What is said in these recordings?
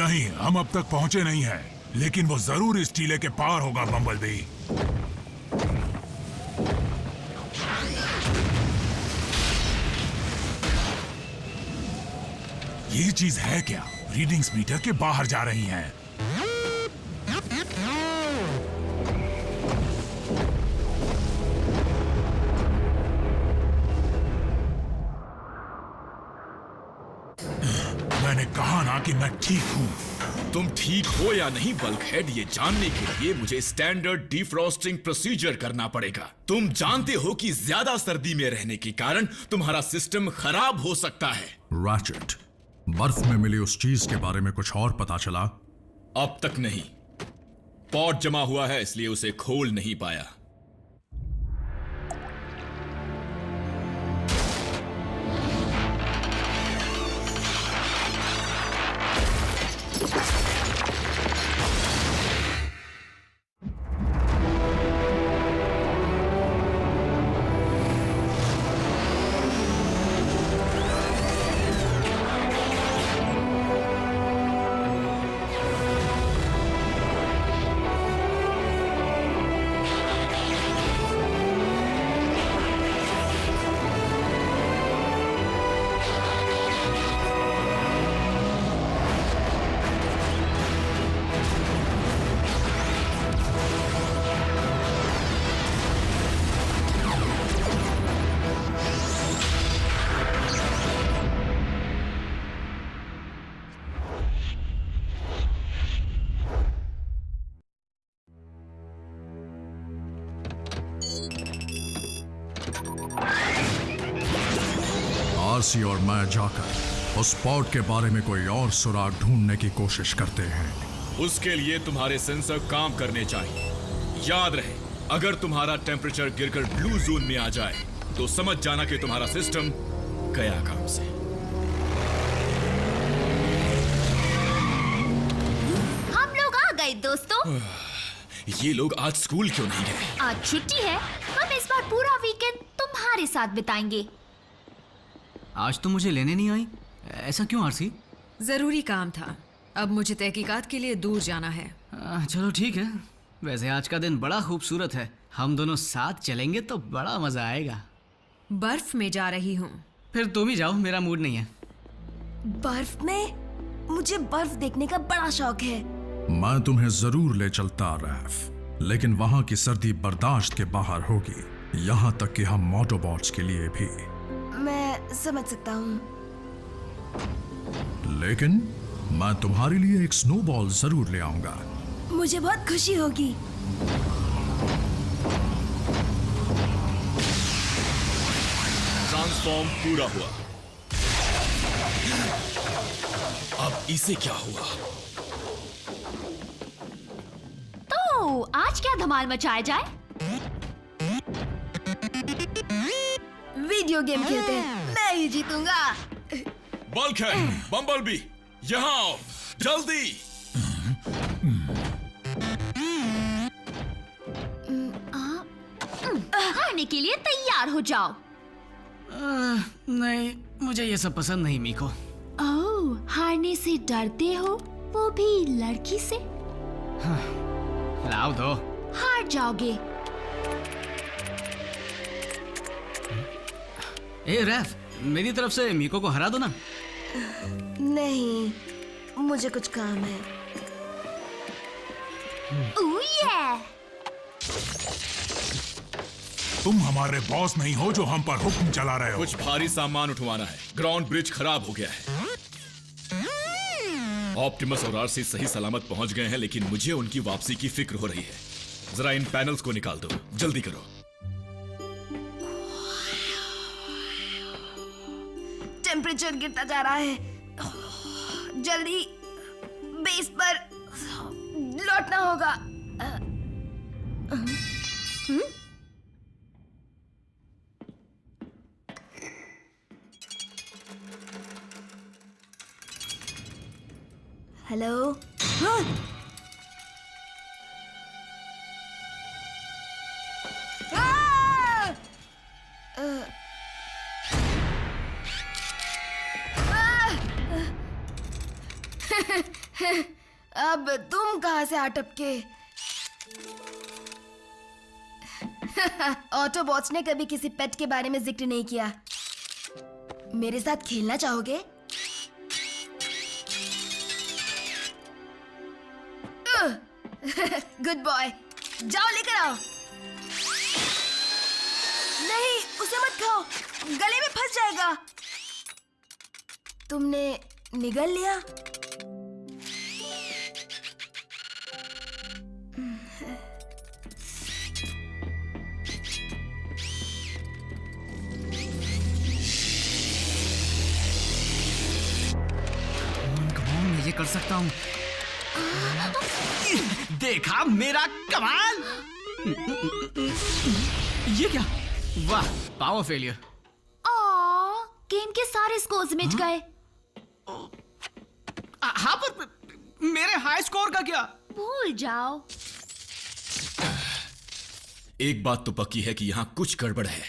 नहीं, हम अब तक पहुंचे नहीं हैं, लेकिन वो जरूर इस टीले के पार होगा बम्बलबी। ये चीज है क्या? रीडिंग्स मीटर के बाहर जा रही हैं। मैंने कहा ना कि मैं ठीक हूं। तुम ठीक हो या नहीं बल्कहेड, ये जानने के लिए मुझे स्टैंडर्ड डिफ्रॉस्टिंग प्रोसीजर करना पड़ेगा। तुम जानते हो कि ज्यादा सर्दी में रहने के कारण तुम्हारा सिस्टम खराब हो सकता है। रैचेट, बर्फ में मिली उस चीज के बारे में कुछ और पता चला? अब तक नहीं। पॉट जमा हुआ है, इसलिए उसे खोल नहीं पाया। आरसी और मैं जाकर उस स्पॉट के बारे में कोई और सुराग ढूंढने की कोशिश करते हैं। उसके लिए तुम्हारे सेंसर काम करने चाहिए। याद रहे, अगर तुम्हारा टेम्परेचर गिरकर ब्लू जोन में आ जाए तो समझ जाना कि तुम्हारा सिस्टम गया काम से। हम लोग आ गए दोस्तों। ये लोग आज स्कूल क्यों नहीं गए? आज छुट्टी है। हम इस बार पूरा वीकेंड तुम्हारे साथ बिताएंगे। आज तो मुझे लेने नहीं आई, ऐसा क्यों आरसी? जरूरी काम था। अब मुझे तहकीकात के लिए दूर जाना है। चलो ठीक है। वैसे आज का दिन बड़ा खूबसूरत है, हम दोनों साथ चलेंगे तो बड़ा मजा आएगा। बर्फ में जा रही हूँ। फिर तुम ही जाओ, मेरा मूड नहीं है। बर्फ में? मुझे बर्फ देखने का बड़ा शौक है। मैं तुम्हें जरूर ले चलता रैफ, लेकिन वहां की सर्दी बर्दाश्त के बाहर होगी, यहाँ तक कि हम मोटोबॉट्स के लिए भी। मैं समझ सकता हूँ, लेकिन मैं तुम्हारे लिए एक स्नोबॉल जरूर ले आऊंगा। मुझे बहुत खुशी होगी। ट्रांसफॉर्म पूरा हुआ। अब इसे क्या हुआ? तो आज क्या धमाल मचाया जाए? वीडियो गेम खेलते हैं, मैं ही जीतूंगा। बल्कहेड, बम्बलबी, यहाँ आओ, जल्दी। हारने के लिए तैयार हो जाओ। नहीं, मुझे ये सब पसंद नहीं मीको। ओह, हारने से डरते हो, वो भी लड़की से? लाओ दो। हार जाओगे। ए रैफ, मेरी तरफ से मीको को हरा दो ना। नहीं, मुझे कुछ काम है। ओह ये! तुम हमारे बॉस नहीं हो जो हम पर हुक्म चला रहे हो। कुछ भारी सामान उठवाना है। ग्राउंड ब्रिज खराब हो गया है। ऑप्टिमस और आरसी सही सलामत पहुंच गए हैं, लेकिन मुझे उनकी वापसी की फिक्र हो रही है। जरा इन पैनल्स को निकाल दो, जल्दी करो। टेम्परेचर गिरता जा रहा है। जल्दी बेस पर लौटना होगा। हेलो। अब तुम कहाँ से आ टपके? ऑटोबॉट्स ने कभी किसी पेट के बारे में जिक्र नहीं किया। मेरे साथ खेलना चाहोगे? गुड बॉय, जाओ लेकर आओ। नहीं, उसे मत खाओ, गले में फंस जाएगा। तुमने निगल लिया? मैं ये कर सकता हूँ। देखा मेरा कमाल? ये क्या? वाह, पावर फेलियर। गेम के सारे स्कोर्स मिट गए। हाँ, पर मेरे हाई स्कोर का क्या? भूल जाओ। एक बात तो पक्की है कि यहाँ कुछ गड़बड़ है,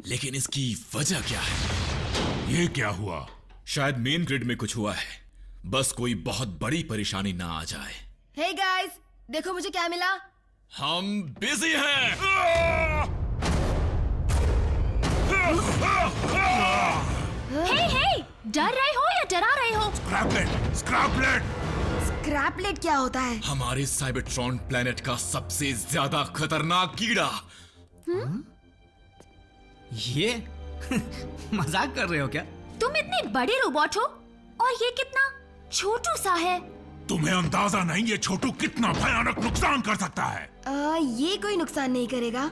लेकिन इसकी वजह क्या है? ये क्या हुआ? शायद मेन ग्रिड में कुछ हुआ है। बस कोई बहुत बड़ी परेशानी ना आ जाए। हे गाइस, देखो मुझे क्या मिला। हम बिजी हैं। हे, डर रहे हो या डरा रहे हो? स्क्रैपलेट, स्क्रैपलेट। स्क्रैपलेट क्या होता है? हमारे साइबरट्रॉन प्लेनेट का सबसे ज्यादा खतरनाक कीड़ा। ये मजाक कर रहे हो क्या? तुम इतने बड़े रोबोट हो और ये कितना छोटू सा है। तुम्हें अंदाजा नहीं ये छोटू कितना भयानक नुकसान कर सकता है। ये कोई नुकसान नहीं करेगा।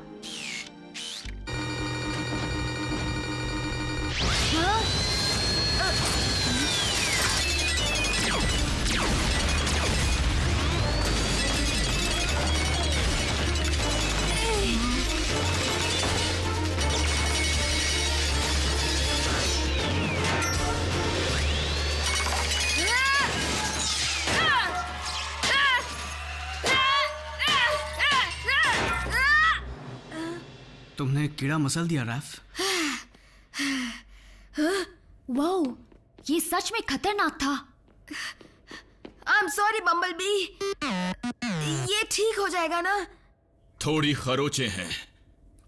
तुमने कीड़ा मसल दिया रैफ। वाओ, ये सच में खतरनाक था। I'm sorry bumblebee. ये ठीक हो जाएगा ना? थोड़ी खरोचे हैं,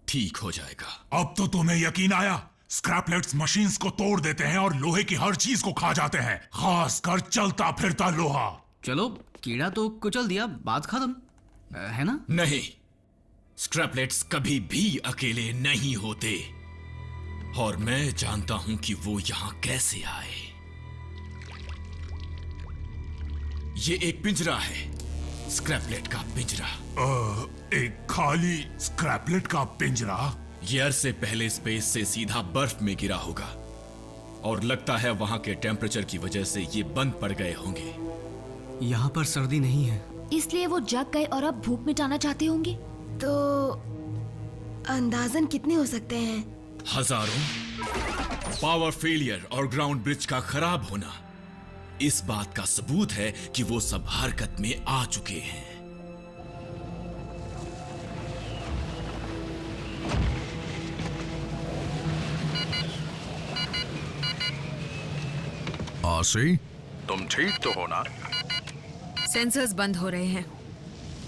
ठीक हो जाएगा। अब तो तुम्हें यकीन आया? स्क्रैपलेट्स मशीन्स को तोड़ देते हैं और लोहे की हर चीज को खा जाते हैं, खासकर चलता फिरता लोहा। चलो, कीड़ा तो कुचल दिया, बात खत्म, है ना? नहीं, स्क्रैपलेट्स कभी भी अकेले नहीं होते, और मैं जानता हूं कि वो यहां कैसे आए। ये एक पिंजरा है, स्क्रैपलेट का पिंजरा। एक खाली स्क्रैपलेट का पिंजरा? ये अरसे पहले स्पेस से सीधा बर्फ में गिरा होगा, और लगता है वहां के टेम्परेचर की वजह से ये बंद पड़ गए होंगे। यहाँ पर सर्दी नहीं है, इसलिए वो जग गए और अब भूख मिटाना चाहते होंगे। तो अंदाजन कितने हो सकते हैं? हजारों। पावर फेलियर और ग्राउंड ब्रिज का खराब होना इस बात का सबूत है कि वो सब हरकत में आ चुके हैं। आरसी, तुम ठीक तो हो ना? सेंसर्स बंद हो रहे हैं।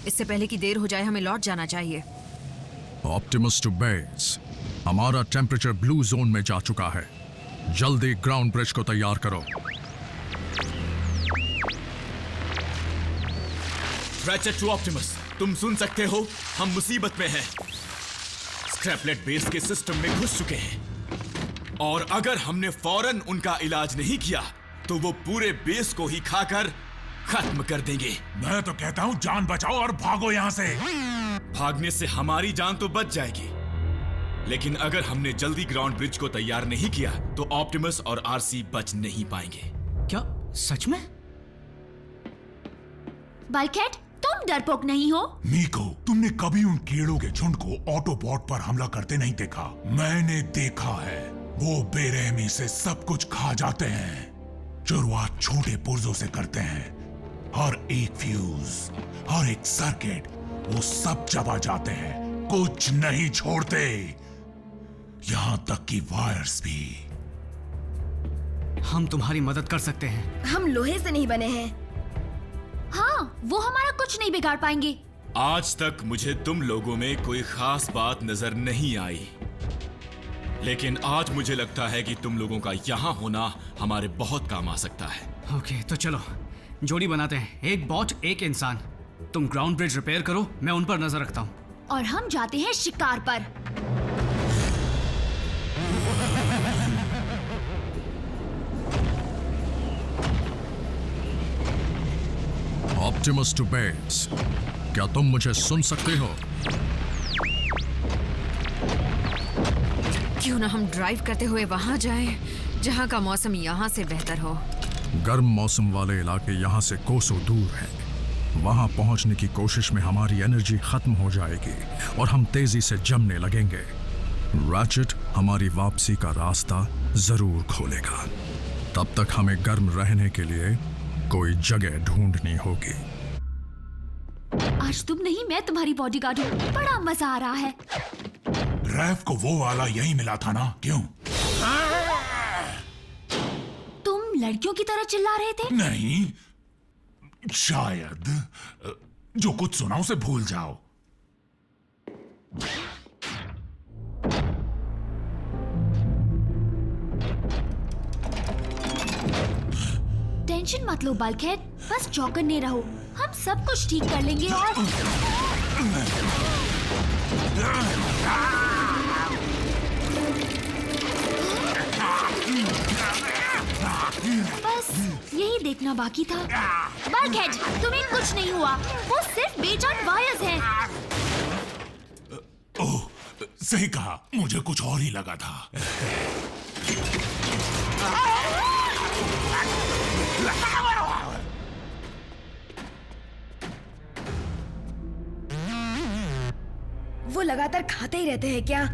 इससे पहले कि देर हो जाए हमें लौट जाना चाहिए। Optimus to base. हमारा टेम्परेचर ब्लू जोन में जा चुका है। जल्दी ग्राउंड ब्रिज को तैयार करो। रैचेट टू ऑप्टिमस, तुम सुन सकते हो? हम मुसीबत में हैं। स्क्रैपलेट बेस के सिस्टम में घुस चुके हैं, और अगर हमने फौरन उनका इलाज नहीं किया तो वो पूरे बेस को ही खाकर खत्म कर देंगे। मैं तो कहता हूँ जान बचाओ और भागो यहाँ से। भागने से हमारी जान तो बच जाएगी, लेकिन अगर हमने जल्दी ग्राउंड ब्रिज को तैयार नहीं किया तो ऑप्टिमस और आरसी बच नहीं पाएंगे। क्या सच में? बल्कहेड, तुम डरपोक नहीं हो? मीको, तुमने कभी उन कीड़ों के झुंड को ऑटोबॉट पर हमला करते नहीं देखा? मैंने देखा है। वो बेरहमी से सब कुछ खा जाते हैं। शुरुआत छोटे पुर्जों से करते हैं। हर एक फ्यूज, हर एक सर्किट, वो सब चबा जाते हैं, कुछ नहीं छोड़ते, यहां तक कि वायर्स भी। हम तुम्हारी मदद कर सकते हैं। हम लोहे से नहीं बने हैं। हाँ, वो हमारा कुछ नहीं बिगाड़ पाएंगे। आज तक मुझे तुम लोगों में कोई खास बात नजर नहीं आई, लेकिन आज मुझे लगता है कि तुम लोगों का यहाँ होना हमारे बहुत काम आ सकता है। ओके, तो चलो जोड़ी बनाते हैं, एक बॉट एक इंसान। तुम ग्राउंड ब्रिज रिपेयर करो, मैं उन पर नजर रखता हूँ। और हम जाते हैं शिकार पर। ऑप्टिमस टू बेस, क्या तुम मुझे सुन सकते हो? क्यों ना हम ड्राइव करते हुए वहां जाएं, जहां का मौसम यहाँ से बेहतर हो। गर्म मौसम वाले इलाके यहाँ से कोसों दूर हैं। वहां पहुंचने की कोशिश में हमारी एनर्जी खत्म हो जाएगी और हम तेजी से जमने लगेंगे। रैचेट हमारी वापसी का रास्ता जरूर खोलेगा। तब तक हमें गर्म रहने के लिए कोई जगह ढूंढनी होगी। आज तुम नहीं, मैं तुम्हारी बॉडीगार्ड हूँ। बड़ा मजा आ रहा है। रैफ को वो वाला यही मिला था ना, क्यों? तुम लड़कियों की तरह चिल्ला रहे थे? नहीं, शायद जो कुछ सुना उसे भूल जाओ। टेंशन मत लो बल्कहेड, बस चौकन्ने रहो। हम सब कुछ ठीक कर लेंगे और बस यही देखना बाकी था। बल्कहेड, तुम्हें कुछ नहीं हुआ, वो सिर्फ बेजान वायर्स हैं। ओह, सही कहा, मुझे कुछ और ही लगा था। वो लगातार खाते ही रहते हैं क्या?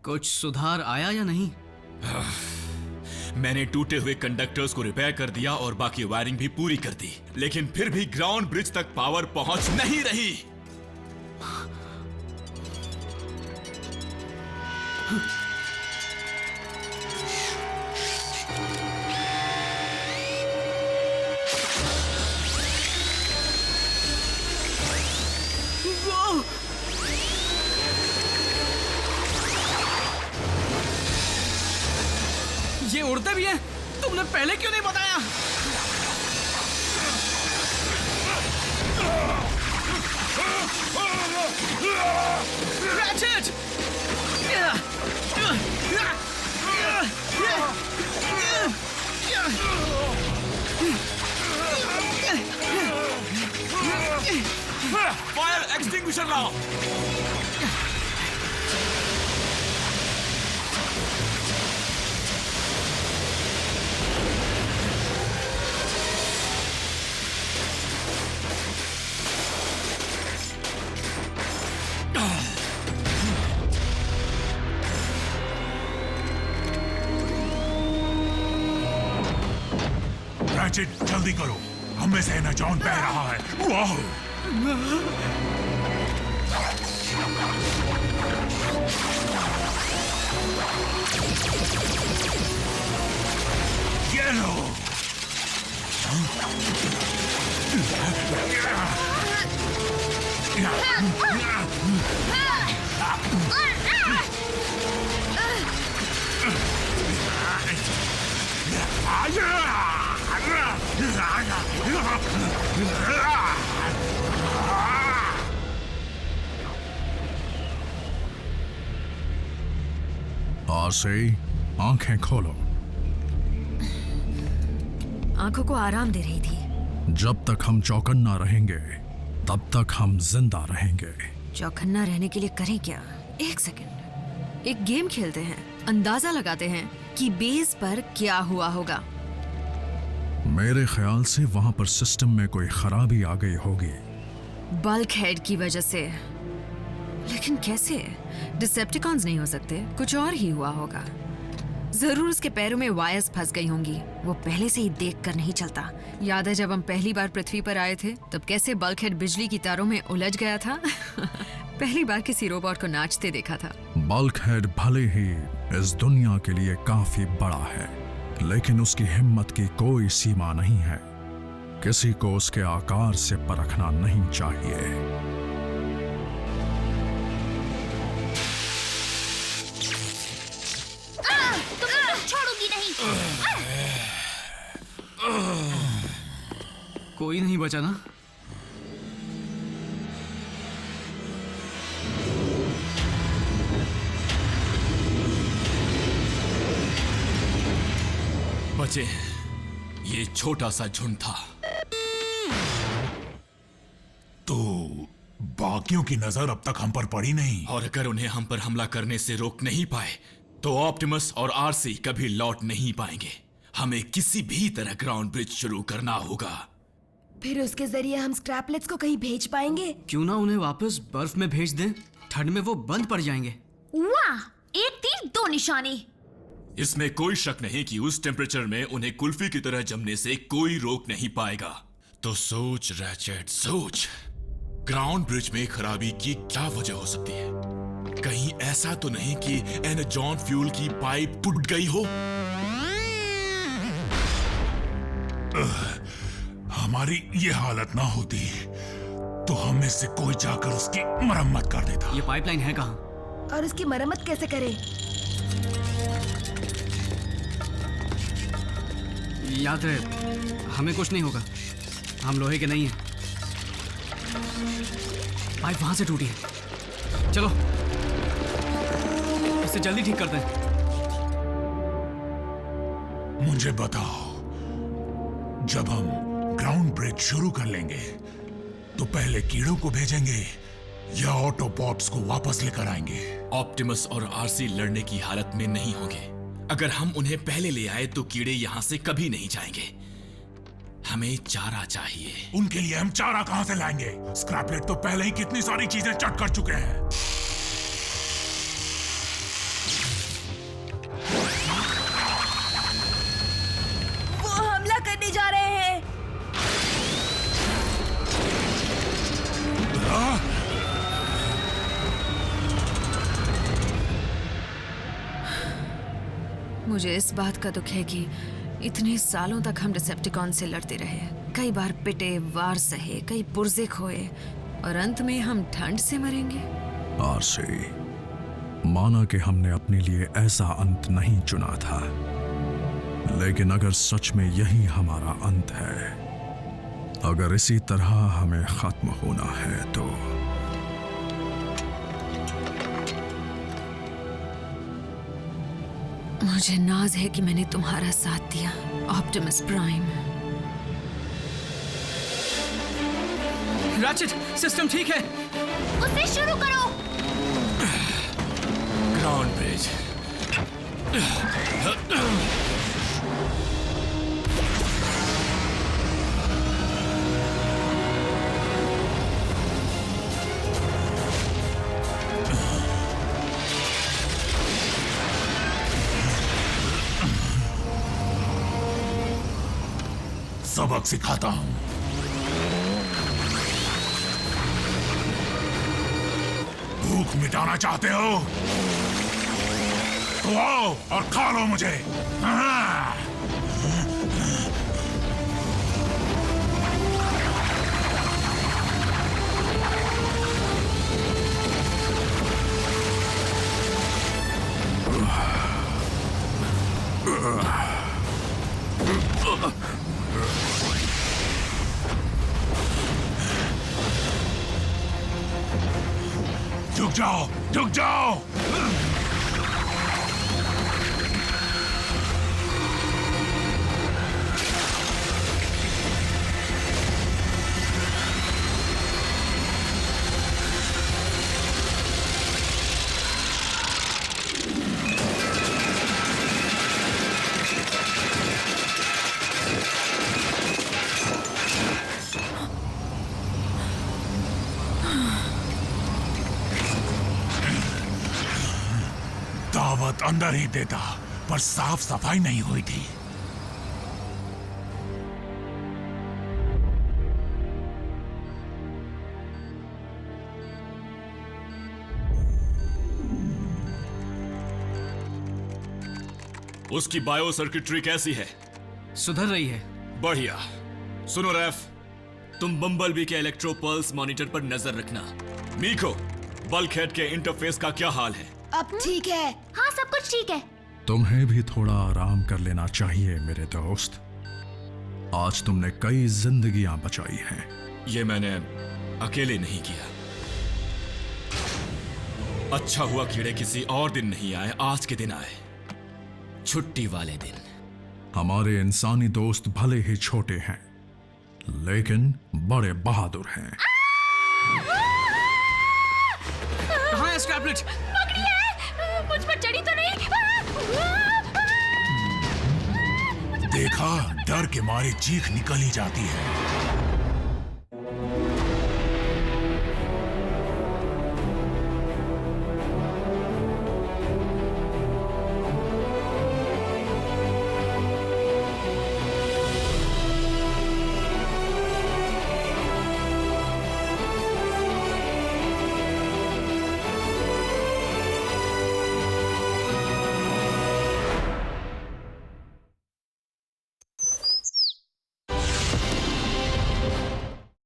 कुछ सुधार आया या नहीं? मैंने टूटे हुए कंडक्टर्स को रिपेयर कर दिया और बाकी वायरिंग भी पूरी कर दी, लेकिन फिर भी ग्राउंड ब्रिज तक पावर पहुंच नहीं रही। ये उड़ते भी हैं? तुमने पहले क्यों नहीं बताया? Ratchet! फायर एक्सटिंग्विशर लाओ। रैचेट, जल्दी करो, हम में से है ना जॉन बह रहा है। वाह! ये लो। आसे, आंखें खोलो। आंखों को आराम दे रही थी। जब तक हम चौकन्ना रहेंगे तब तक हम जिंदा रहेंगे। चौकन्ना रहने के लिए करें क्या? एक सेकंड, एक गेम खेलते हैं, अंदाजा लगाते हैं कि बेस पर क्या हुआ होगा। मेरे ख्याल से वहां पर सिस्टम में कोई खराबी आ गई होगी। बल्क हेड की वजह से। लेकिन कैसे? डिसेप्टिकॉन्स नहीं हो सकते, कुछ और ही हुआ होगा। जरूर उसके पैरों में वायर्स फंस गई होंगी। वो पहले से ही देख कर नहीं चलता। याद है जब हम पहली बार पृथ्वी पर आए थे तब कैसे बल्क हेड बिजली की तारों में उलझ गया था। पहली बार किसी रोबोट को नाचते देखा था। बल्क हेड भले ही इस दुनिया के लिए काफी बड़ा है, लेकिन उसकी हिम्मत की कोई सीमा नहीं है। किसी को उसके आकार से परखना नहीं चाहिए। तुम छोड़ूंगी नहीं। कोई नहीं बचा ना? बचे ये छोटा सा झुंड था। तो बाकियों की नजर अब तक हम पर पड़ी नहीं। और अगर उन्हें हम पर हमला करने से रोक नहीं पाए तो ऑप्टिमस और आरसी कभी लौट नहीं पाएंगे। हमें किसी भी तरह ग्राउंड ब्रिज शुरू करना होगा। फिर उसके जरिए हम स्क्रैपलेट्स को कहीं भेज पाएंगे। क्यों ना उन्हें वापस बर्फ में भेज दें? ठंड में वो बंद पड़ जाएंगे। वाह, एक तीर दो निशाने। इसमें कोई शक नहीं कि उस टेम्परेचर में उन्हें कुल्फी की तरह जमने से कोई रोक नहीं पाएगा। तो सोच रैचेट, सोच। ग्राउंड ब्रिज में खराबी की क्या वजह हो सकती है? कहीं ऐसा तो नहीं कि एनर्जॉन फ्यूल की पाइप टूट गई हो? हमारी ये हालत ना होती तो हम में से कोई जाकर उसकी मरम्मत कर देता। ये पाइपलाइन है कहाँ? और उसकी मरम्मत कैसे करें? याद रहे, हमें कुछ नहीं होगा। हम लोहे के नहीं हैं। पाइप वहां से टूटी है। चलो इसे जल्दी ठीक करते हैं। मुझे बताओ, जब हम ग्राउंड ब्रिज शुरू कर लेंगे तो पहले कीड़ों को भेजेंगे या ऑटोबॉट्स को वापस लेकर आएंगे? ऑप्टिमस और आरसी लड़ने की हालत में नहीं होंगे। अगर हम उन्हें पहले ले आए तो कीड़े यहां से कभी नहीं जाएंगे। हमें चारा चाहिए। उनके लिए हम चारा कहां से लाएंगे? स्क्रैपलेट तो पहले ही कितनी सारी चीजें चट कर चुके हैं। वो हमला करने जा रहे हैं। मुझे इस बात का दुख है कि इतने सालों तक हम डिसेप्टिकॉन से लड़ते रहे। कई बार पिटे, वार सहे, कई पुर्जे खोए, और अंत में हम ठंड से मरेंगे। आरसी, माना कि हमने अपने लिए ऐसा अंत नहीं चुना था, लेकिन अगर सच में यही हमारा अंत है, अगर इसी तरह हमें खत्म होना है तो मुझे नाज है कि मैंने तुम्हारा साथ दिया, ऑप्टिमस प्राइम। रैचेट, सिस्टम ठीक है। उसे शुरू करो। Ground bridge. सबक सिखाता हूं। भूख मिटाना चाहते हो तो आओ और खा लो मुझे। हाँ। झुक जाओ, झुक जाओ। दावत अंदर ही देता, पर साफ सफाई नहीं हुई थी। उसकी बायो सर्किटरी कैसी है? सुधर रही है। बढ़िया। सुनो रैफ, तुम बम्बलबी के इलेक्ट्रो पल्स मॉनिटर पर नजर रखना। मीको, बल्कहेड के इंटरफेस का क्या हाल है? अब ठीक है। हाँ सब कुछ ठीक है। तुम्हें भी थोड़ा आराम कर लेना चाहिए मेरे दोस्त। आज तुमने कई जिंदगियां बचाई हैं। ये मैंने अकेले नहीं किया। अच्छा हुआ कीड़े किसी और दिन नहीं आए, आज के दिन आए, छुट्टी वाले दिन। हमारे इंसानी दोस्त भले ही छोटे हैं, लेकिन बड़े बहादुर हैं। कहाँ है स्क्रैपलेट? पकड़िए, मुझ पर चढ़ी तो नहीं? देखा, डर के मारे चीख निकल ही जाती है।